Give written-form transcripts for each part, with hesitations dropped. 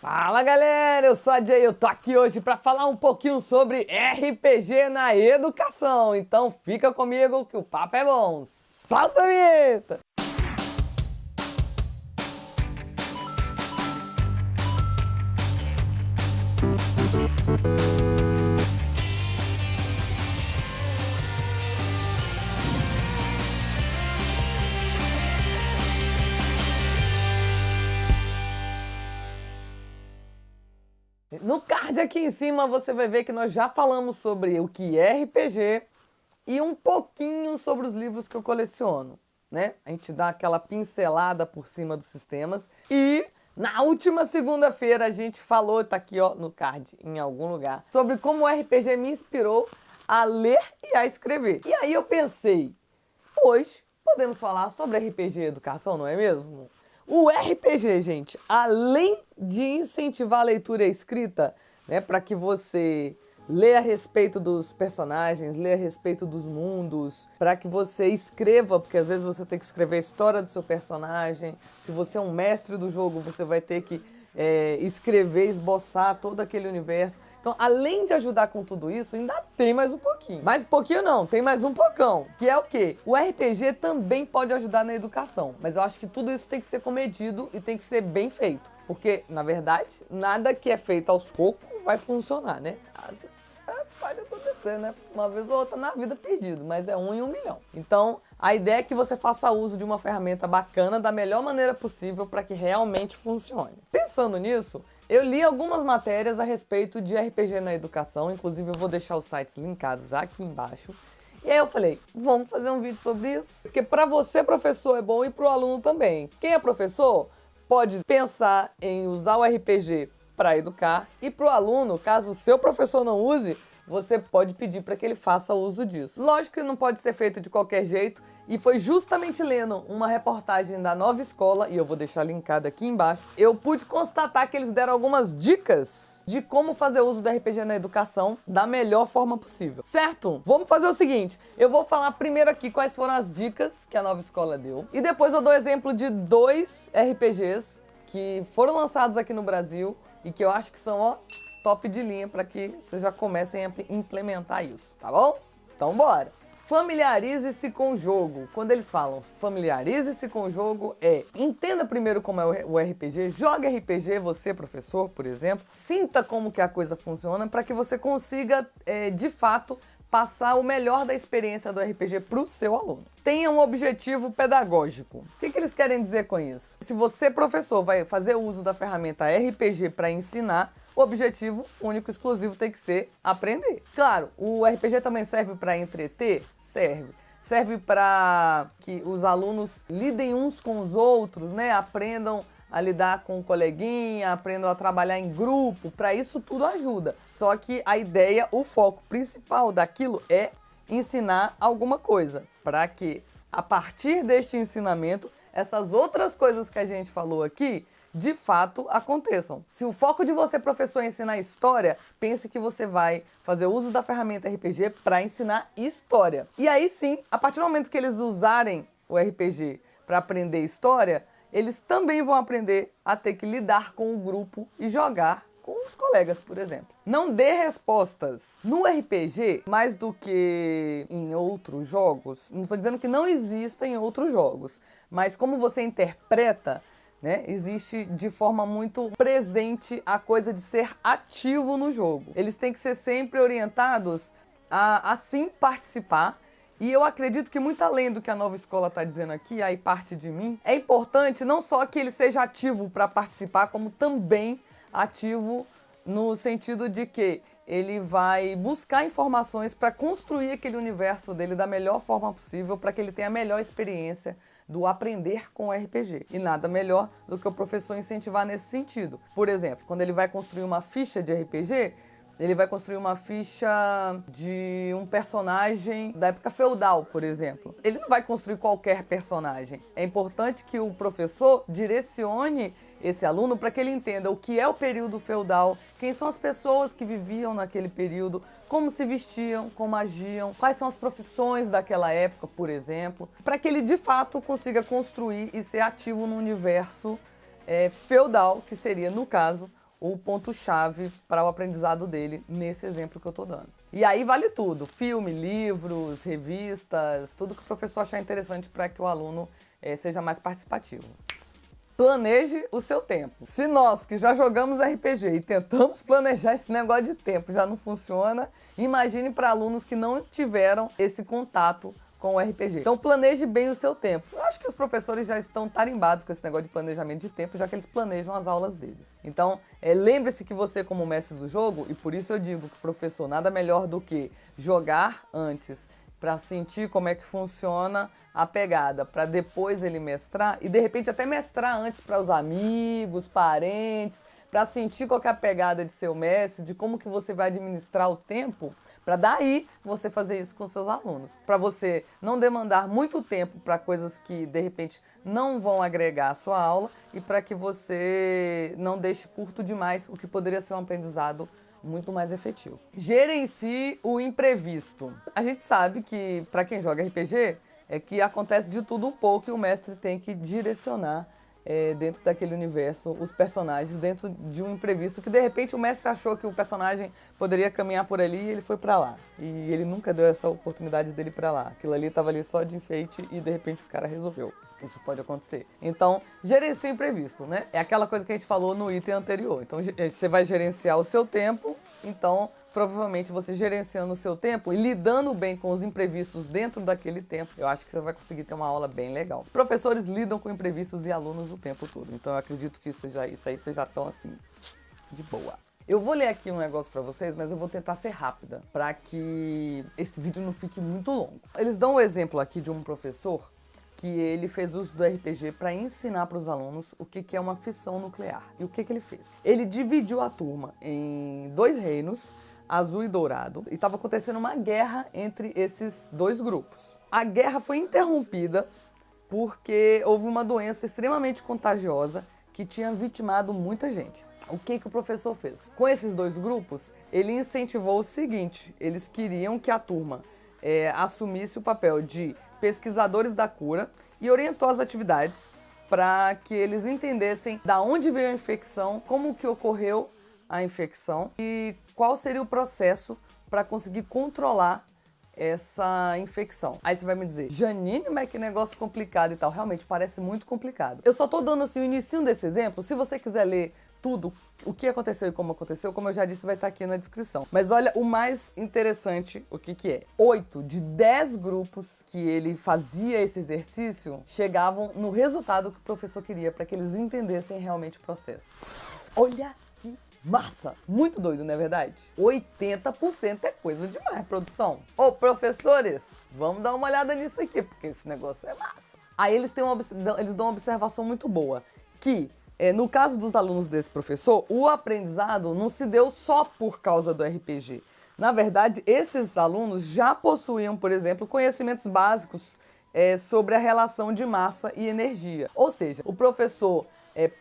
Fala galera, eu sou a Jay, eu tô aqui hoje para falar um pouquinho sobre RPG na educação. Então fica comigo que o papo é bom. Solta a vinheta! No card aqui em cima você vai ver que nós já falamos sobre o que é RPG e um pouquinho sobre os livros que eu coleciono, né? A gente dá aquela pincelada por cima dos sistemas e na última segunda-feira a gente falou, tá aqui ó no card em algum lugar, sobre como o RPG me inspirou a ler e a escrever. E aí eu pensei, hoje podemos falar sobre RPG e educação, não é mesmo? O RPG, gente, além de incentivar a leitura e a escrita, né, para que você leia a respeito dos personagens, leia a respeito dos mundos, para que você escreva, porque às vezes você tem que escrever a história do seu personagem. Se você é um mestre do jogo, você vai ter que escrever, esboçar todo aquele universo. Então, além de ajudar com tudo isso, ainda tem mais um pouquinho. Mais um pouquinho não, tem mais um pocão. Que é o quê? O RPG também pode ajudar na educação. Mas eu acho que tudo isso tem que ser comedido e tem que ser bem feito. Porque, na verdade, nada que é feito aos poucos vai funcionar, né? Pode acontecer, né? Uma vez ou outra na vida perdido, mas é 1 em 1 milhão. Então, a ideia é que você faça uso de uma ferramenta bacana da melhor maneira possível para que realmente funcione. Pensando nisso, eu li algumas matérias a respeito de RPG na educação, inclusive eu vou deixar os sites linkados aqui embaixo. E aí eu falei, vamos fazer um vídeo sobre isso? Porque para você, professor, é bom e para o aluno também. Quem é professor pode pensar em usar o RPG para educar e para o aluno, caso o seu professor não use, você pode pedir para que ele faça uso disso. Lógico que não pode ser feito de qualquer jeito, e foi justamente lendo uma reportagem da Nova Escola, e eu vou deixar linkado aqui embaixo, eu pude constatar que eles deram algumas dicas de como fazer uso do RPG na educação da melhor forma possível. Certo? Vamos fazer o seguinte, eu vou falar primeiro aqui quais foram as dicas que a Nova Escola deu, e depois eu dou exemplo de 2 RPGs que foram lançados aqui no Brasil, e que eu acho que são, ó, top de linha para que vocês já comecem a implementar isso, tá bom? Então bora! Familiarize-se com o jogo. Quando eles falam familiarize-se com o jogo, entenda primeiro como é o RPG, jogue RPG, você professor, por exemplo, sinta como que a coisa funciona para que você consiga, de fato, passar o melhor da experiência do RPG para o seu aluno. Tenha um objetivo pedagógico. O que eles querem dizer com isso? Se você, professor, vai fazer uso da ferramenta RPG para ensinar, o objetivo único e exclusivo tem que ser aprender. Claro, o RPG também serve para entreter? Serve. Serve para que os alunos lidem uns com os outros, né? Aprendam a lidar com o coleguinha, aprendam a trabalhar em grupo, para isso tudo ajuda. Só que a ideia, o foco principal daquilo é ensinar alguma coisa, para que a partir deste ensinamento, essas outras coisas que a gente falou aqui, de fato aconteçam. Se o foco de você, professor, é ensinar história, pense que você vai fazer uso da ferramenta RPG para ensinar história. E aí sim, a partir do momento que eles usarem o RPG para aprender história, eles também vão aprender a ter que lidar com o grupo e jogar com os colegas, por exemplo. Não dê respostas. No RPG, mais do que em outros jogos, não estou dizendo que não exista em outros jogos, mas como você interpreta, né, existe de forma muito presente a coisa de ser ativo no jogo. Eles têm que ser sempre orientados a sim participar. E eu acredito que muito além do que a Nova Escola está dizendo aqui, aí parte de mim, é importante não só que ele seja ativo para participar, como também ativo no sentido de que ele vai buscar informações para construir aquele universo dele da melhor forma possível, para que ele tenha a melhor experiência do aprender com o RPG. E nada melhor do que o professor incentivar nesse sentido. Por exemplo, quando ele vai construir uma ficha de RPG, ele vai construir uma ficha de um personagem da época feudal, por exemplo. Ele não vai construir qualquer personagem. É importante que o professor direcione esse aluno para que ele entenda o que é o período feudal, quem são as pessoas que viviam naquele período, como se vestiam, como agiam, quais são as profissões daquela época, por exemplo, para que ele de fato consiga construir e ser ativo no universo feudal, que seria, no caso, o ponto-chave para o aprendizado dele nesse exemplo que eu estou dando. E aí vale tudo, filme, livros, revistas, tudo que o professor achar interessante para que o aluno seja mais participativo. Planeje o seu tempo. Se nós que já jogamos RPG e tentamos planejar esse negócio de tempo já não funciona, imagine para alunos que não tiveram esse contato com o RPG. Então planeje bem o seu tempo. Eu acho que os professores já estão tarimbados com esse negócio de planejamento de tempo, já que eles planejam as aulas deles. Então, lembre-se que você, como mestre do jogo, e por isso eu digo que o professor nada melhor do que jogar antes, para sentir como é que funciona a pegada, para depois ele mestrar, e de repente até mestrar antes para os amigos, parentes, para sentir qual que é a pegada de seu mestre, de como que você vai administrar o tempo, para daí você fazer isso com seus alunos. Para você não demandar muito tempo para coisas que, de repente, não vão agregar a sua aula e para que você não deixe curto demais o que poderia ser um aprendizado muito mais efetivo. Gerencie o imprevisto. A gente sabe que, para quem joga RPG, é que acontece de tudo um pouco e o mestre tem que direcionar dentro daquele universo os personagens dentro de um imprevisto que de repente o mestre achou que o personagem poderia caminhar por ali e ele foi pra lá. E ele nunca deu essa oportunidade dele pra lá. Aquilo ali tava ali só de enfeite e de repente o cara resolveu. Isso pode acontecer. Então, gerencie o imprevisto, né? É aquela coisa que a gente falou no item anterior. Então, você vai gerenciar o seu tempo, então provavelmente você gerenciando o seu tempo e lidando bem com os imprevistos dentro daquele tempo, eu acho que você vai conseguir ter uma aula bem legal. Professores lidam com imprevistos e alunos o tempo todo, então eu acredito que isso aí vocês já estão assim, de boa. Eu vou ler aqui um negócio pra vocês, mas eu vou tentar ser rápida, pra que esse vídeo não fique muito longo. Eles dão um exemplo aqui de um professor que ele fez uso do RPG para ensinar para os alunos o que é uma fissão nuclear. E o que ele fez? Ele dividiu a turma em 2 reinos, azul e dourado, e estava acontecendo uma guerra entre esses 2 grupos. A guerra foi interrompida porque houve uma doença extremamente contagiosa que tinha vitimado muita gente. O que o professor fez? Com esses 2 grupos, ele incentivou o seguinte: eles queriam que a turma assumisse o papel de pesquisadores da cura e orientou as atividades para que eles entendessem da onde veio a infecção, como que ocorreu a infecção e qual seria o processo para conseguir controlar essa infecção. Aí você vai me dizer, Janine, mas que negócio complicado e tal. Realmente parece muito complicado. Eu só tô dando assim o inicinho desse exemplo. Se você quiser ler tudo, o que aconteceu e como aconteceu, como eu já disse, vai estar aqui na descrição. Mas olha o mais interessante, o que é. 8 de 10 grupos que ele fazia esse exercício chegavam no resultado que o professor queria para que eles entendessem realmente o processo. Olha que massa! Muito doido, não é verdade? 80% é coisa demais, produção. Ô, professores, vamos dar uma olhada nisso aqui, porque esse negócio é massa. Aí eles dão uma observação muito boa, que no caso dos alunos desse professor, o aprendizado não se deu só por causa do RPG. Na verdade, esses alunos já possuíam, por exemplo, conhecimentos básicos sobre a relação de massa e energia. Ou seja, o professor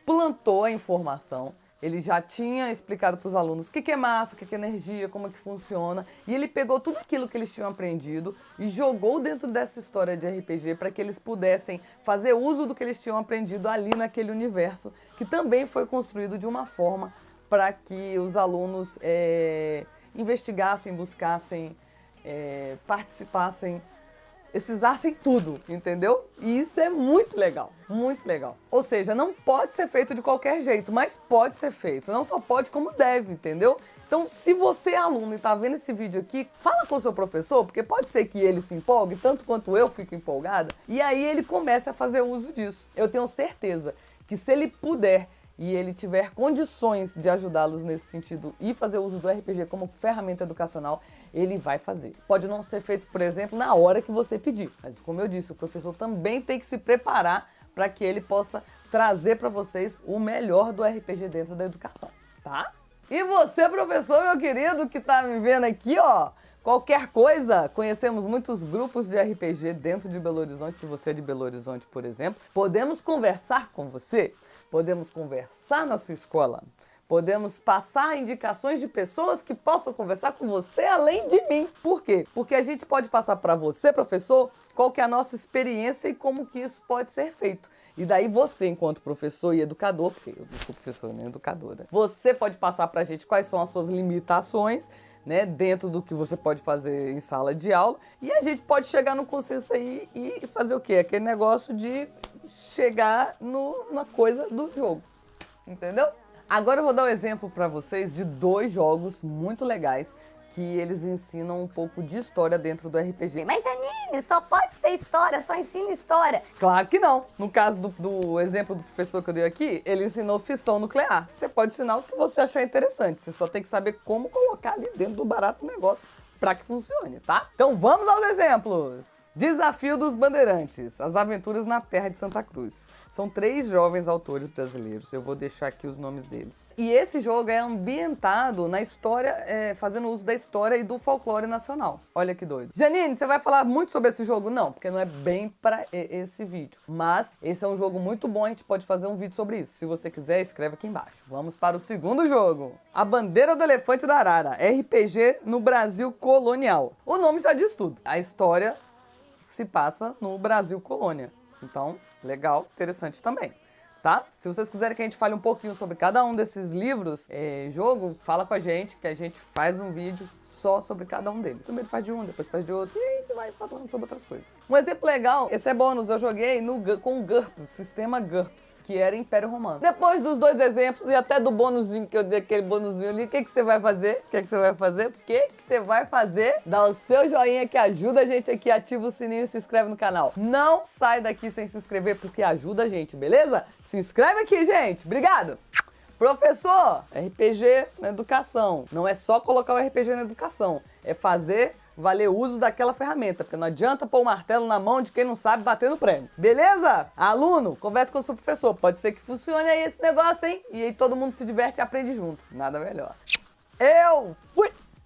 plantou a informação, ele já tinha explicado para os alunos o que é massa, o que é energia, como é que funciona, e ele pegou tudo aquilo que eles tinham aprendido e jogou dentro dessa história de RPG para que eles pudessem fazer uso do que eles tinham aprendido ali naquele universo, que também foi construído de uma forma para que os alunos investigassem, buscassem, participassem, precisassem tudo, entendeu? E isso é muito legal, muito legal. Ou seja, não pode ser feito de qualquer jeito, mas pode ser feito. Não só pode, como deve, entendeu? Então, se você é aluno e tá vendo esse vídeo aqui, fala com o seu professor, porque pode ser que ele se empolgue, tanto quanto eu fico empolgada, e aí ele comece a fazer uso disso. Eu tenho certeza que se ele puder e ele tiver condições de ajudá-los nesse sentido e fazer uso do RPG como ferramenta educacional, ele vai fazer. Pode não ser feito, por exemplo, na hora que você pedir, mas como eu disse, o professor também tem que se preparar para que ele possa trazer para vocês o melhor do RPG dentro da educação, tá? E você, professor, meu querido, que tá me vendo aqui, ó, qualquer coisa, conhecemos muitos grupos de RPG dentro de Belo Horizonte. Se você é de Belo Horizonte, por exemplo, podemos conversar com você, podemos conversar na sua escola, Podemos passar indicações de pessoas que possam conversar com você além de mim. Por quê? Porque a gente pode passar para você, professor, qual que é a nossa experiência e como que isso pode ser feito. E daí você, enquanto professor e educador, porque eu não sou professora nem educadora, você pode passar para a gente quais são as suas limitações, né, dentro do que você pode fazer em sala de aula, e a gente pode chegar no consenso aí e fazer o quê? Aquele negócio de chegar na coisa do jogo, entendeu? Agora eu vou dar um exemplo para vocês de 2 jogos muito legais que eles ensinam um pouco de história dentro do RPG. Mas Janine, só pode ser história, só ensina história. Claro que não. No caso do exemplo do professor que eu dei aqui, ele ensinou fissão nuclear. Você pode ensinar o que você achar interessante. Você só tem que saber como colocar ali dentro do barato negócio para que funcione, tá? Então vamos aos exemplos. Desafio dos Bandeirantes, as aventuras na terra de Santa Cruz. São 3 jovens autores brasileiros, eu vou deixar aqui os nomes deles. E esse jogo é ambientado na história, fazendo uso da história e do folclore nacional. Olha que doido. Janine, você vai falar muito sobre esse jogo? Não, porque não é bem para esse vídeo. Mas esse é um jogo muito bom, a gente pode fazer um vídeo sobre isso. Se você quiser, escreve aqui embaixo. Vamos para o segundo jogo. A Bandeira do Elefante da Arara, RPG no Brasil colonial. O nome já diz tudo. A história se passa no Brasil colônia. Então, legal, interessante também, tá? Se vocês quiserem que a gente fale um pouquinho sobre cada um desses livros, jogo, fala com a gente, que a gente faz um vídeo só sobre cada um deles. Primeiro faz de um, depois faz de outro, e a gente vai falando sobre outras coisas. Um exemplo legal, esse é bônus, eu joguei com o GURPS, o sistema GURPS, que era Império Romano. Depois dos 2 exemplos e até do bônusinho que eu dei, aquele bônusinho ali, o que você vai fazer? O que você vai fazer? O que você vai fazer? Dá o seu joinha que ajuda a gente aqui, ativa o sininho e se inscreve no canal. Não sai daqui sem se inscrever, porque ajuda a gente, beleza? Se inscreve aqui, gente. Obrigado! Professor, RPG na educação. Não é só colocar o RPG na educação, é fazer valer o uso daquela ferramenta, porque não adianta pôr o martelo na mão de quem não sabe bater no prêmio. Beleza? Aluno, converse com o seu professor. Pode ser que funcione aí esse negócio, hein? E aí todo mundo se diverte e aprende junto. Nada melhor. Eu fui!